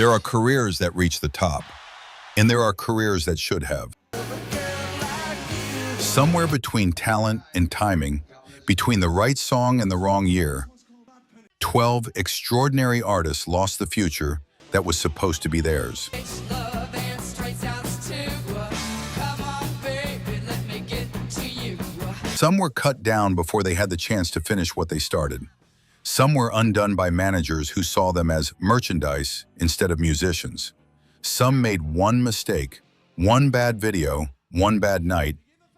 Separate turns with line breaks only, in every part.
There are careers that reach the top, and there are careers that should have. Somewhere between talent and timing, between the right song and the wrong year, 12 extraordinary artists lost the future that was supposed to be theirs. Some were cut down before they had the chance to finish what they started. Some were undone by managers who saw them as merchandise instead of musicians. Some made one mistake, one bad video, one bad night,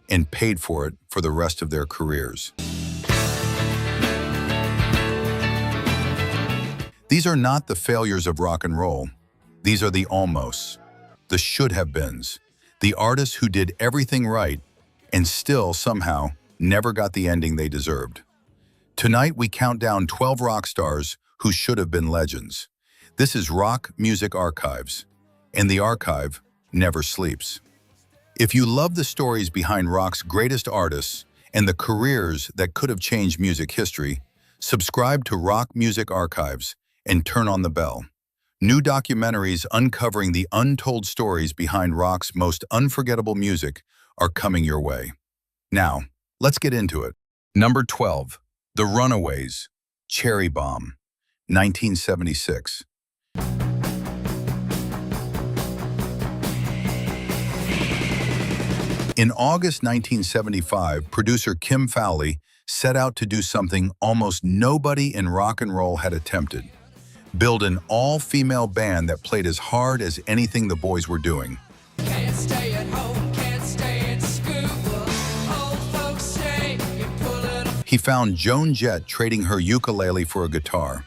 and paid for it for the rest of their careers. These are not the failures of rock and roll. These are the almosts, the should-have-beens, the artists who did everything right and still somehow never got the ending they deserved. Tonight, we count down 12 rock stars who should have been legends. This is Rock Music Archives, and the archive never sleeps. If you love the stories behind rock's greatest artists and the careers that could have changed music history, subscribe to Rock Music Archives and turn on the bell. New documentaries uncovering the untold stories behind rock's most unforgettable music are coming your way. Now, let's get into it. Number 12. TheRunaways, Cherry Bomb, 1976. In August 1975, producer Kim Fowley set out to do something almost nobody in rock and roll had attempted: build an all-female band that played as hard as anything the boys were doing.
Can't stay at home, can't stay in school. Old folks say you're pulling a...
He found Joan Jett trading her ukulele for a guitar.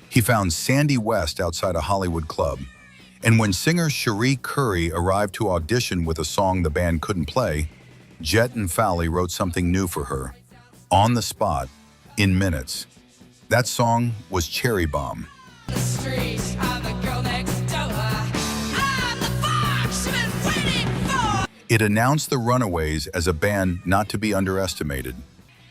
He found Sandy West outside a Hollywood club. And when singer Cherie Currie arrived to audition with a song the band couldn't play, Jett and Fowley wrote something new for her, on the spot, in minutes. That song was Cherry Bomb.
The streets, I'm the girl next door. I'm the fox you've been waiting for.
It announced the Runaways as a band not to be underestimated.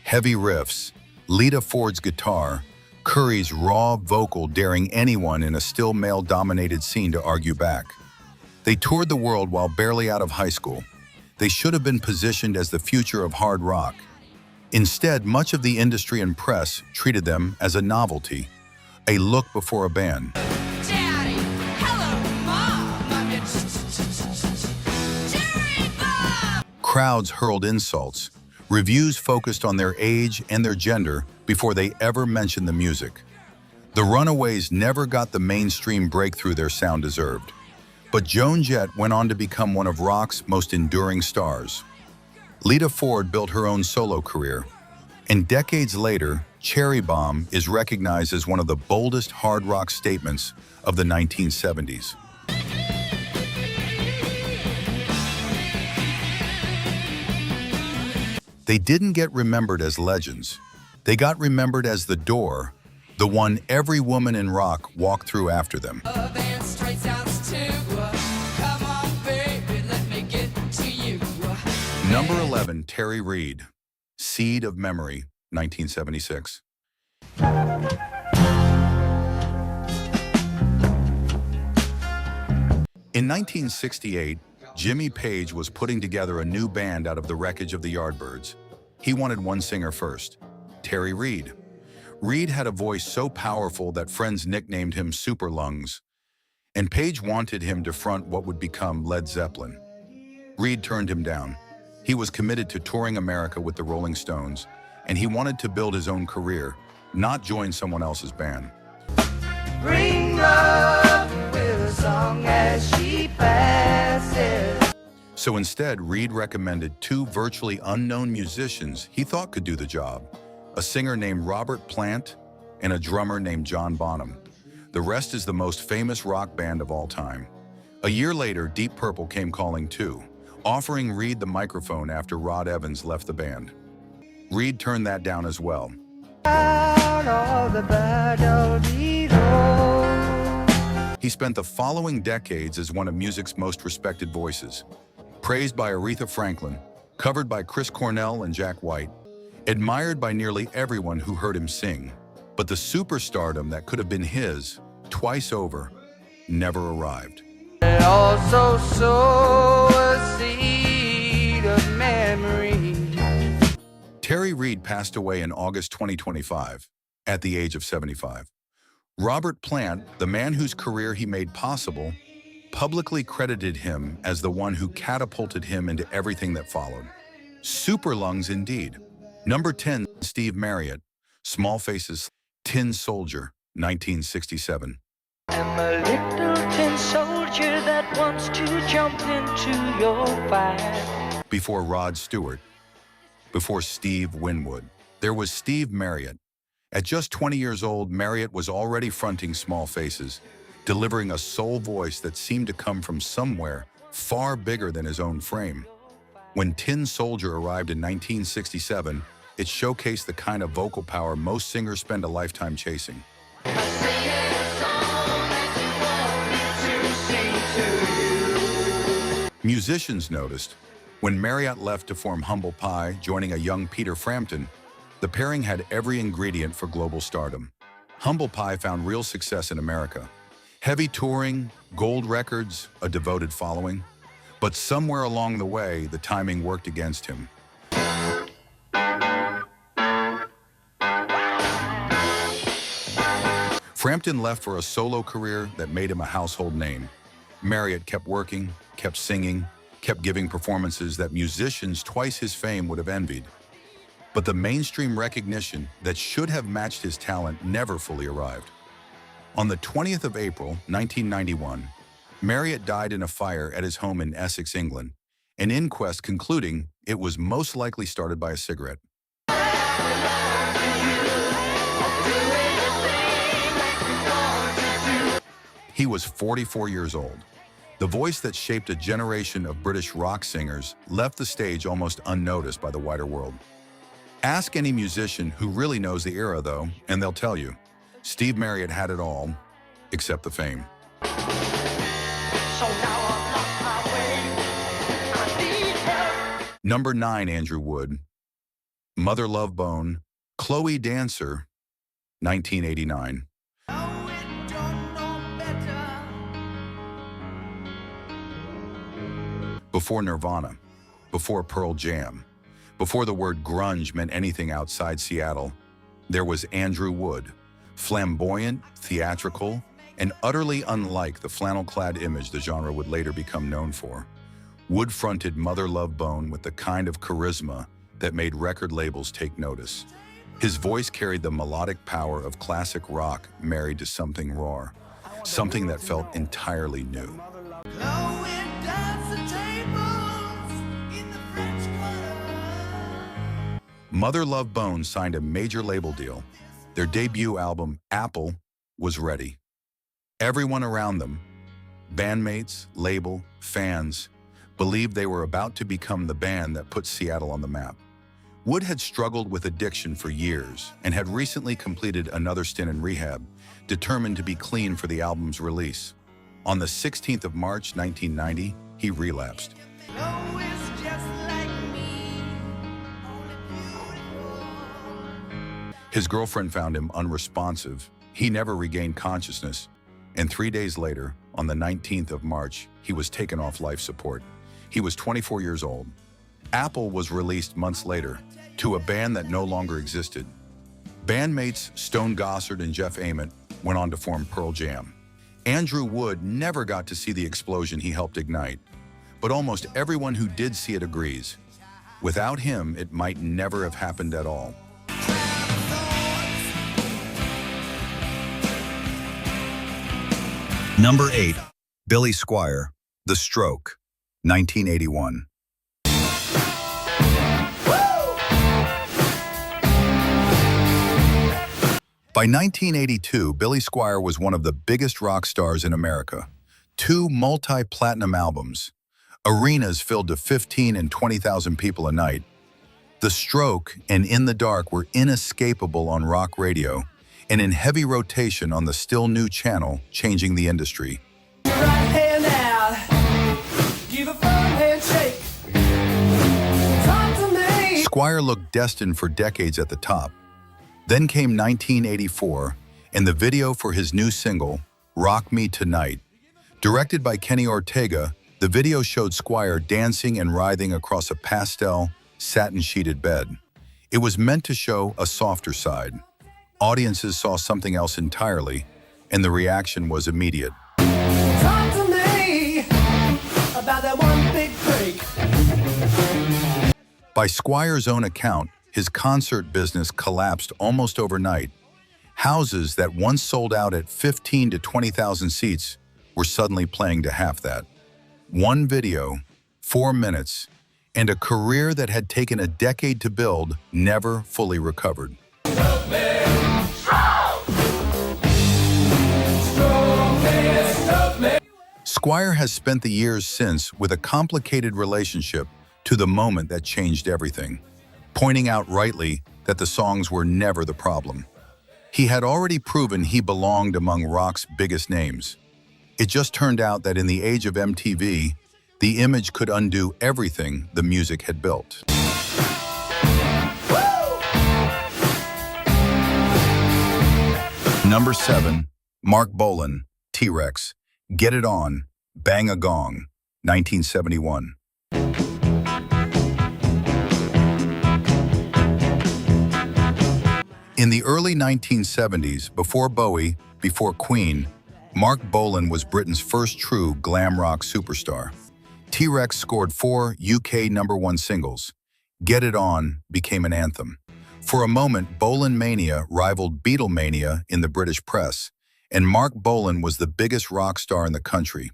Heavy riffs, Lita Ford's guitar, Curry's raw vocal daring anyone in a still male-dominated scene to argue back. They toured the world while barely out of high school. They should have been positioned as the future of hard rock. Instead, much of the industry and press treated them as a novelty, a look before a band.
Daddy, hello, Mom. I'm your Cherry Bomb.
Crowds hurled insults. Reviews focused on their age and their gender before they ever mentioned the music. The Runaways never got the mainstream breakthrough their sound deserved. But Joan Jett went on to become one of rock's most enduring stars. Lita Ford built her own solo career. And decades later, Cherry Bomb is recognized as one of the boldest hard rock statements of the 1970s. They didn't get remembered as legends. They got remembered as the door, the one every woman in rock walked through after them.
Love and straight sounds too. Come on, baby, let me get to you.
Number 11, Terry Reid, Seed of Memory, 1976. In 1968, Jimmy Page was putting together a new band out of the wreckage of the Yardbirds. He wanted one singer first, Terry Reid. Reid had a voice so powerful that friends nicknamed him Super Lungs, and Page wanted him to front what would become Led Zeppelin. Reid turned him down. He was committed to touring America with the Rolling Stones, and he wanted to build his own career, not join someone else's band.
Bring love with a song as she passes.
So instead, Reid recommended two virtually unknown musicians he thought could do the job, a singer named Robert Plant and a drummer named John Bonham. The rest is the most famous rock band of all time. A year later, Deep Purple came calling too, offering Reid the microphone after Rod Evans left the band. Reid turned that down as well.
Out of the battle below.
He spent the following decades as one of music's most respected voices, praised by Aretha Franklin, covered by Chris Cornell and Jack White, admired by nearly everyone who heard him sing. But the superstardom that could have been his, twice over, never arrived.
It also sow a seed of memory.
Terry Reid passed away in August 2025 at the age of 75. Robert Plant, the man whose career he made possible, publicly credited him as the one who catapulted him into everything that followed. Super lungs indeed. Number 10, Steve Marriott, Small Faces, Tin Soldier, 1967.
I'm a little tin soldier that wants to jump into your fire.
Before Rod Stewart, before Steve Winwood, there was Steve Marriott. At just 20 years old, Marriott was already fronting Small Faces, delivering a soul voice that seemed to come from somewhere far bigger than his own frame. When Tin Soldier arrived in 1967, it showcased the kind of vocal power most singers spend a lifetime chasing. Musicians noticed, when Marriott left to form Humble Pie, joining a young Peter Frampton, the pairing had every ingredient for global stardom. Humble Pie found real success in America. Heavy touring, gold records, a devoted following. But somewhere along the way, the timing worked against him. Frampton left for a solo career that made him a household name. Marriott kept working, kept singing, kept giving performances that musicians twice his fame would have envied. But the mainstream recognition that should have matched his talent never fully arrived. On the 20th of April, 1991, Marriott died in a fire at his home in Essex, England, an inquest concluding it was most likely started by a cigarette. He was 44 years old. The voice that shaped a generation of British rock singers left the stage almost unnoticed by the wider world. Ask any musician who really knows the era, though, and they'll tell you, Steve Marriott had it all, except the fame. Number 9, Andrew Wood, Mother Love Bone, Chloe Dancer, 1989. Before Nirvana, before Pearl Jam, before the word grunge meant anything outside Seattle, there was Andrew Wood, flamboyant, theatrical, and utterly unlike the flannel-clad image the genre would later become known for. Wood fronted Mother Love Bone with the kind of charisma that made record labels take notice. His voice carried the melodic power of classic rock married to something raw, something that felt entirely new. Mother Love Bone signed a major label deal. Their debut album, Apple, was ready. Everyone around them, bandmates, label, fans, believed they were about to become the band that put Seattle on the map. Wood had struggled with addiction for years and had recently completed another stint in rehab, determined to be clean for the album's release. On the 16th of March, 1990, he relapsed. His girlfriend found him unresponsive. He never regained consciousness, and 3 days later, on the 19th of March, he was taken off life support. He was 24 years old. Apple was released months later to a band that no longer existed. Bandmates Stone Gossard and Jeff Ament went on to form Pearl Jam. Andrew Wood never got to see the explosion he helped ignite, but almost everyone who did see it agrees. Without him, it might never have happened at all.
Number 8, Billy Squier, The Stroke, 1981.
By 1982, Billy Squier was one of the biggest rock stars in America. 2 multi-platinum albums, arenas filled to 15 and 20,000 people a night. The Stroke and In the Dark were inescapable on rock radio and in heavy rotation on the still new channel, changing the industry.
Right hand out, give a firm handshake. Talk to me.
Squier looked destined for decades at the top. Then came 1984, and the video for his new single, Rock Me Tonight, Directed by Kenny Ortega, the video showed Squire dancing and writhing across a pastel, satin-sheeted bed. It was meant to show a softer side. Audiences saw something else entirely, and the reaction was immediate.
Talk to me about that one big break.
By Squire's own account, his concert business collapsed almost overnight. Houses that once sold out at 15 to 20,000 seats were suddenly playing to half that. One video, 4 minutes, and a career that had taken a decade to build never fully recovered. Squire has spent the years since with a complicated relationship to the moment that changed everything, pointing out rightly that the songs were never the problem. He had already proven he belonged among rock's biggest names. It just turned out that in the age of MTV, the image could undo everything the music had built. Number 7, Mark Bolan, T-Rex, Get It On, Bang a Gong, 1971. In the early 1970s, before Bowie, before Queen, Mark Bolan was Britain's first true glam rock superstar. T-Rex scored 4 UK #1 singles. Get It On became an anthem. For a moment, Bolan mania rivaled Beatlemania in the British press, and Mark Bolan was the biggest rock star in the country.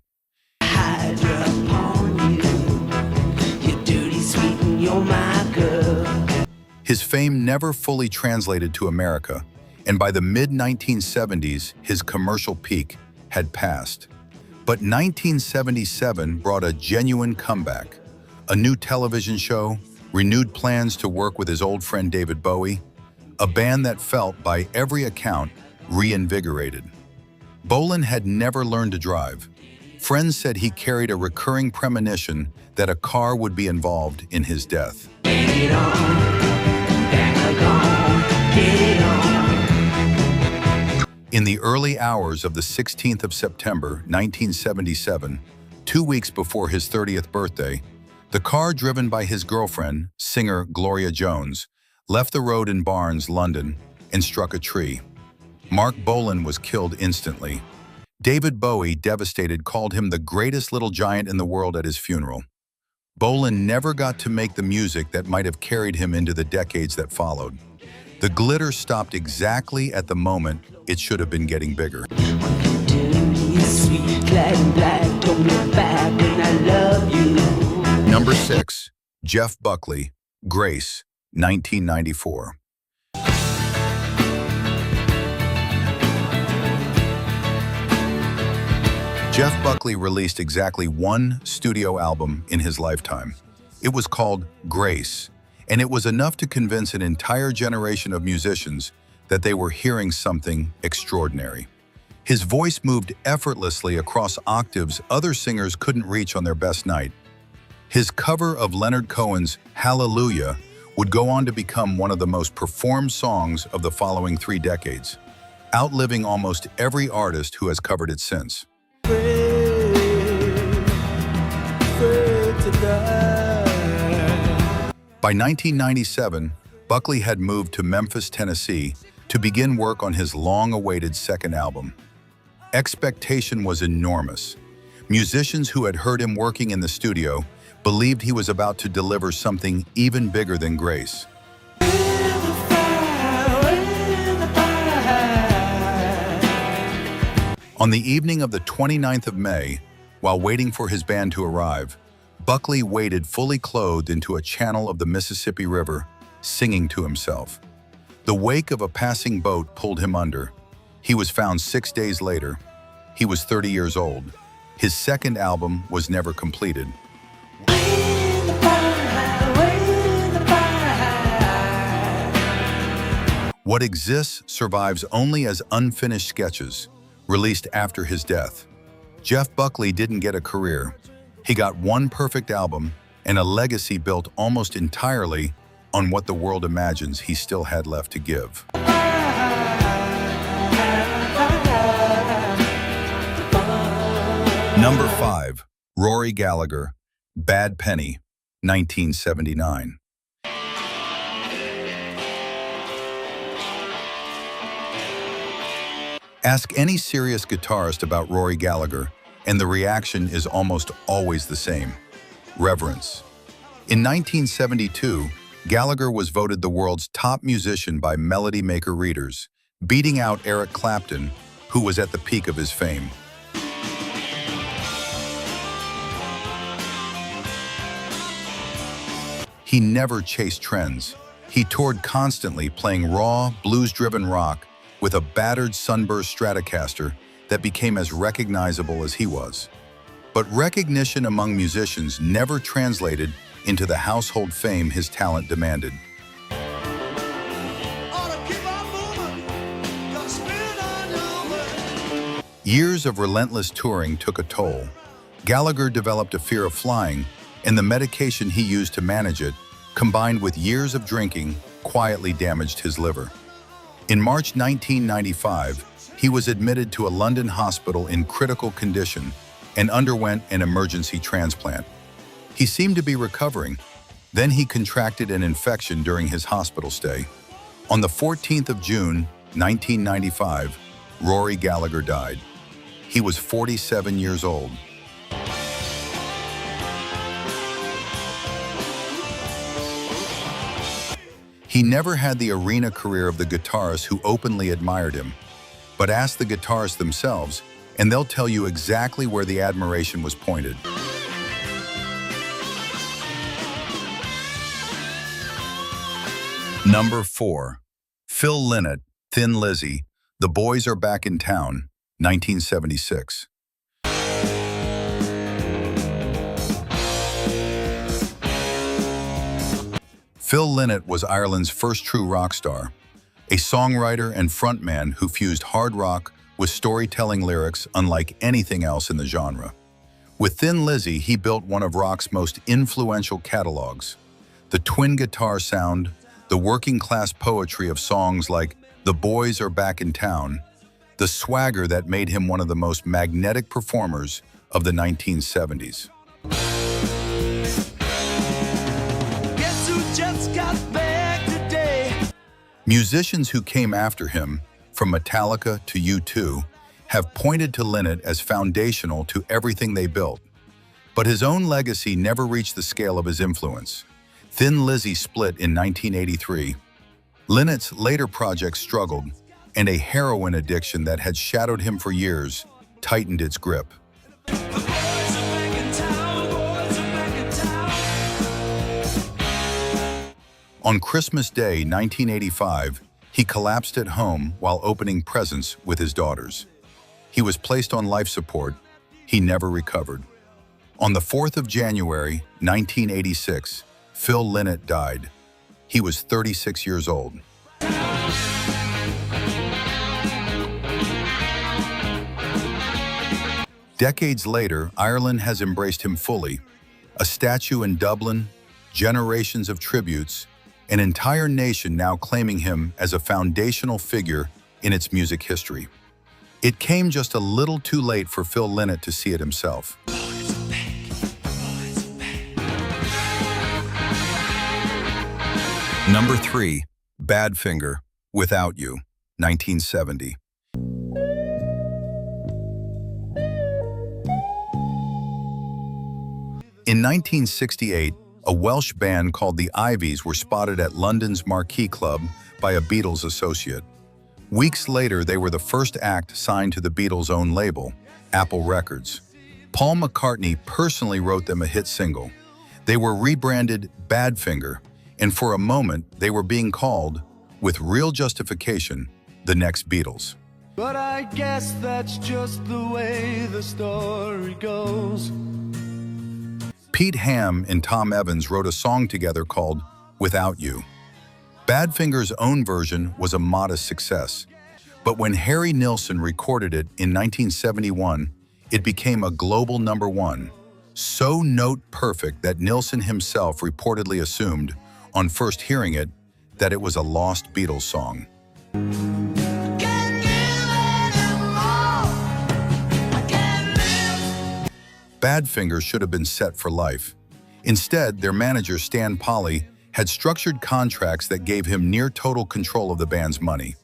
Hydra upon you, you're dirty, sweet, and you're my girl.
His fame never fully translated to America, and by the mid-1970s, his commercial peak had passed. But 1977 brought a genuine comeback. A new television show, renewed plans to work with his old friend David Bowie, a band that felt, by every account, reinvigorated. Bolan had never learned to drive. Friends said he carried a recurring premonition that a car would be involved in his death.
Get it on, bang a gong, get it on.
In the early hours of the 16th of September, 1977, 2 weeks before his 30th birthday, the car driven by his girlfriend, singer Gloria Jones, left the road in Barnes, London, and struck a tree. Mark Bolan was killed instantly. David Bowie, devastated, called him the greatest little giant in the world at his funeral. Bolan never got to make the music that might have carried him into the decades that followed. The glitter stopped exactly at the moment it should have been getting bigger.
Dirty, sweet, glad and black, don't look back when I love you.
Number 6, Jeff Buckley, Grace, 1994. Jeff Buckley released exactly one studio album in his lifetime. It was called Grace, and it was enough to convince an entire generation of musicians that they were hearing something extraordinary. His voice moved effortlessly across octaves other singers couldn't reach on their best night. His cover of Leonard Cohen's Hallelujah would go on to become one of the most performed songs of the following 3 decades, outliving almost every artist who has covered it since. By 1997, Buckley had moved to Memphis, Tennessee, to begin work on his long-awaited second album. Expectation was enormous. Musicians who had heard him working in the studio believed he was about to deliver something even bigger than Grace. On the evening of the 29th of May, while waiting for his band to arrive, Buckley waded fully clothed into a channel of the Mississippi River, singing to himself. The wake of a passing boat pulled him under. He was found 6 days later. He was 30 years old. His second album was never completed. What exists survives only as unfinished sketches, released after his death. Jeff Buckley didn't get a career. He got one perfect album and a legacy built almost entirely on what the world imagines he still had left to give.
Number 5. Rory Gallagher, Bad Penny, 1979. Ask any serious guitarist about Rory Gallagher, and the reaction is almost always the same: reverence. In 1972, Gallagher was voted the world's top musician by Melody Maker readers, beating out Eric Clapton, who was at the peak of his fame. He never chased trends. He toured constantly, playing raw, blues-driven rock with a battered Sunburst Stratocaster that became as recognizable as he was. But recognition among musicians never translated into the household fame his talent demanded. Years of relentless touring took a toll. Gallagher developed a fear of flying, and the medication he used to manage it, combined with years of drinking, quietly damaged his liver. In March 1995, he was admitted to a London hospital in critical condition and underwent an emergency transplant. He seemed to be recovering. Then he contracted an infection during his hospital stay. On the 14th of June, 1995, Rory Gallagher died. He was 47 years old. He never had the arena career of the guitarists who openly admired him. But ask the guitarists themselves, and they'll tell you exactly where the admiration was pointed. Number 4. Phil Lynott, ThinLizzy, The Boys Are Back in Town, 1976. Phil Lynott was Ireland's first true rock star, a songwriter and frontman who fused hard rock with storytelling lyrics unlike anything else in the genre. With ThinLizzy, he built one of rock's most influential catalogs. The twin guitar sound, the working-class poetry of songs like The Boys Are Back in Town, the swagger that made him one of the most magnetic performers of the 1970s.
Guess who just got back today?
Musicians who came after him, from Metallica to U2, have pointed to Lynott as foundational to everything they built. But his own legacy never reached the scale of his influence. ThinLizzy split in 1983. Lynott's later projects struggled, and a heroin addiction that had shadowed him for years tightened its grip.
The boys are back in town, boys are back in town.
On Christmas Day, 1985, he collapsed at home while opening presents with his daughters. He was placed on life support. He never recovered. On the 4th of January, 1986, Phil Lynott died. He was 36 years old. Decades later, Ireland has embraced him fully. A statue in Dublin, generations of tributes, an entire nation now claiming him as a foundational figure in its music history. It came just a little too late for Phil Lynott to see it himself.
Number 3. Badfinger, Without You, 1970. In 1968, a Welsh band called the Ivies were spotted at London's Marquee Club by a Beatles associate. Weeks later, they were the first act signed to the Beatles' own label, Apple Records. Paul McCartney personally wrote them a hit single. They were rebranded Badfinger, and for a moment, they were being called, with real justification, the next Beatles.
But I guess that's just the way the story goes.
Pete Ham and Tom Evans wrote a song together called Without You. Badfinger's own version was a modest success, but when Harry Nilsson recorded it in 1971, it became a global #1, so note-perfect that Nilsson himself reportedly assumed, on first hearing it, that it was a lost Beatles song. Badfinger should have been set for life. Instead, their manager, Stan Polly, had structured contracts that gave him near total control of the band's money.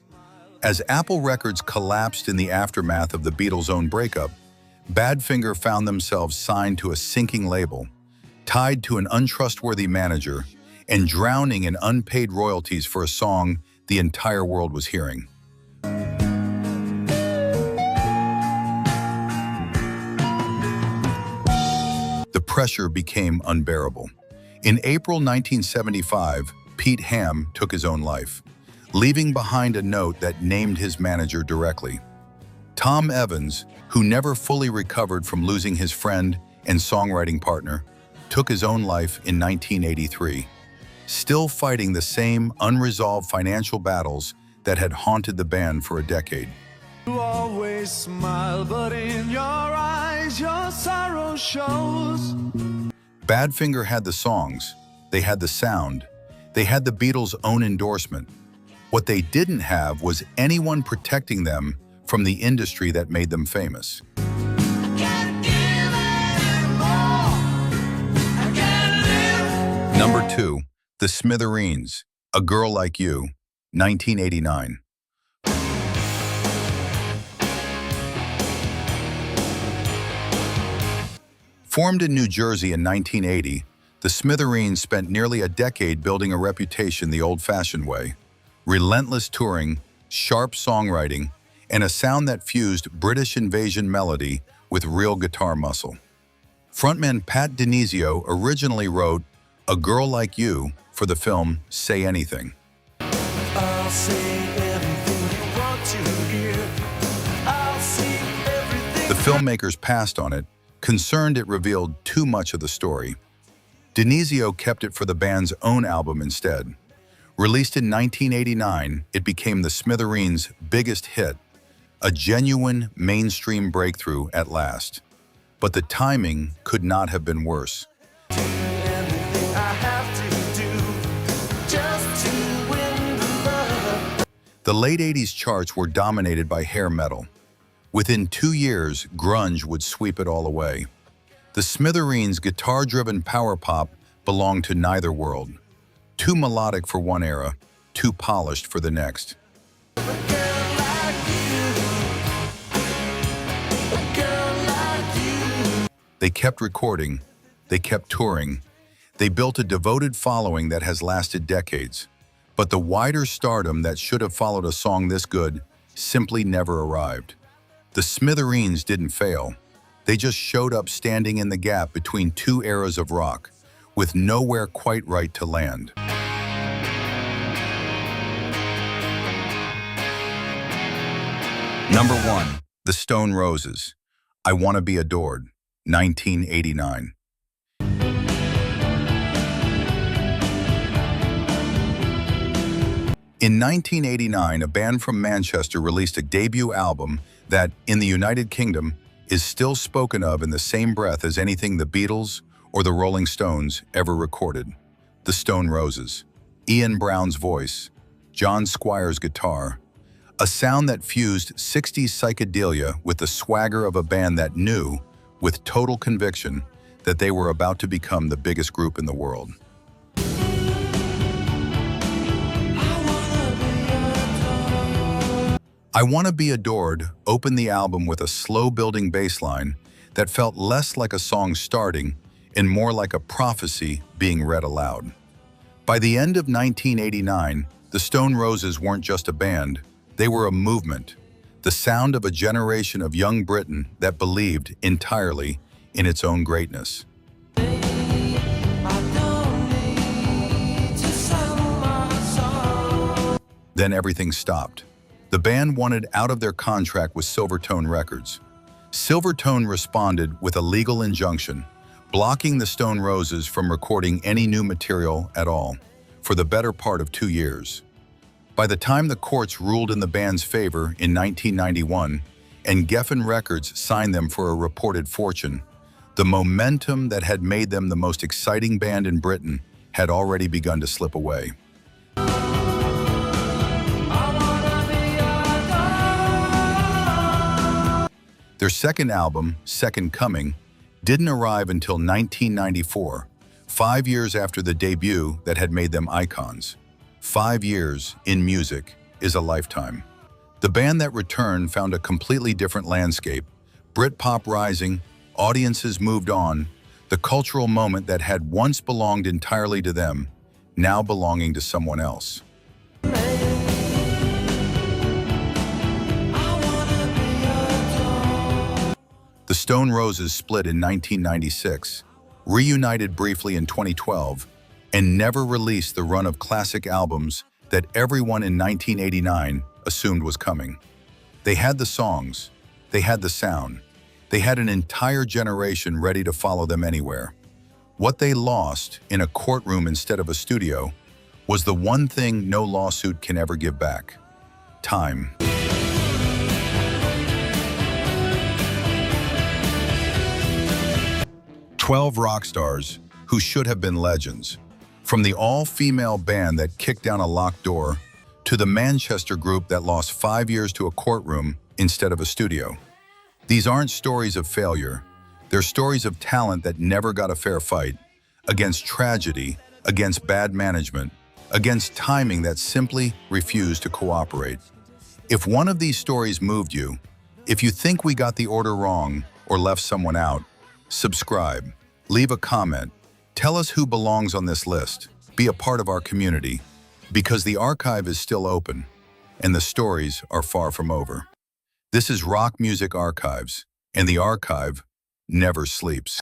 As Apple Records collapsed in the aftermath of the Beatles' own breakup, Badfinger found themselves signed to a sinking label, tied to an untrustworthy manager, and drowning in unpaid royalties for a song the entire world was hearing. The pressure became unbearable. In April 1975, Pete Ham took his own life, leaving behind a note that named his manager directly. Tom Evans, who never fully recovered from losing his friend and songwriting partner, took his own life in 1983, still fighting the same unresolved financial battles that had haunted the band for a decade.
You always smile, but in your eyes, your sorrow shows.
Badfinger had the songs, they had the sound, they had the Beatles' own endorsement. What they didn't have was anyone protecting them from the industry that made them famous. Number 2, The Smithereens, A Girl Like You, 1989. Formed in New Jersey in 1980, the Smithereens spent nearly a decade building a reputation the old-fashioned way. Relentless touring, sharp songwriting, and a sound that fused British invasion melody with real guitar muscle. Frontman Pat Denizio originally wrote A Girl Like You for the film Say Anything.
I'll say everything you want to hear. I'll see everything.
The filmmakers passed on it, concerned it revealed too much of the story. Denizio kept it for the band's own album instead. Released in 1989, it became the Smithereens' biggest hit, a genuine mainstream breakthrough at last. But the timing could not have been worse.
Everything I have to do just to win the love.
The late 80s charts were dominated by hair metal. Within 2 years, grunge would sweep it all away. The Smithereens' guitar-driven power pop belonged to neither world. Too melodic for one era, too polished for the next. They kept recording, they kept touring, they built a devoted following that has lasted decades. But the wider stardom that should have followed a song this good simply never arrived. The Smithereens didn't fail. They just showed up standing in the gap between two eras of rock, with nowhere quite right to land. Number 1, The Stone Roses, I Want to Be Adored, 1989. In 1989, a band from Manchester released a debut album that, in the United Kingdom, is still spoken of in the same breath as anything the Beatles or the Rolling Stones ever recorded. The Stone Roses. Ian Brown's voice, John Squire's guitar, a sound that fused 60s psychedelia with the swagger of a band that knew, with total conviction, that they were about to become the biggest group in the world. I Want to Be Adored opened the album with a slow-building bass line that felt less like a song starting and more like a prophecy being read aloud. By the end of 1989, the Stone Roses weren't just a band, they were a movement, the sound of a generation of young Britain that believed entirely in its own greatness. Then everything stopped. The band wanted out of their contract with Silvertone Records. Silvertone responded with a legal injunction, blocking the Stone Roses from recording any new material at all, for the better part of 2 years. By the time the courts ruled in the band's favor in 1991, and Geffen Records signed them for a reported fortune, the momentum that had made them the most exciting band in Britain had already begun to slip away. Their second album, Second Coming, didn't arrive until 1994, 5 years after the debut that had made them icons. 5 years in music is a lifetime. The band that returned found a completely different landscape. Britpop rising, audiences moved on, the cultural moment that had once belonged entirely to them, now belonging to someone else. The Stone Roses split in 1996, reunited briefly in 2012, and never released the run of classic albums that everyone in 1989 assumed was coming. They had the songs, they had the sound, they had an entire generation ready to follow them anywhere. What they lost in a courtroom instead of a studio was the one thing no lawsuit can ever give back: time. 12 rock stars who should have been legends. From the all-female band that kicked down a locked door, to the Manchester group that lost 5 years to a courtroom instead of a studio. These aren't stories of failure. They're stories of talent that never got a fair fight, against tragedy, against bad management, against timing that simply refused to cooperate. If one of these stories moved you, if you think we got the order wrong or left someone out, subscribe, leave a comment, tell us who belongs on this list, be a part of our community, because the archive is still open and the stories are far from over. This is Rock Music Archives, and the archive never sleeps.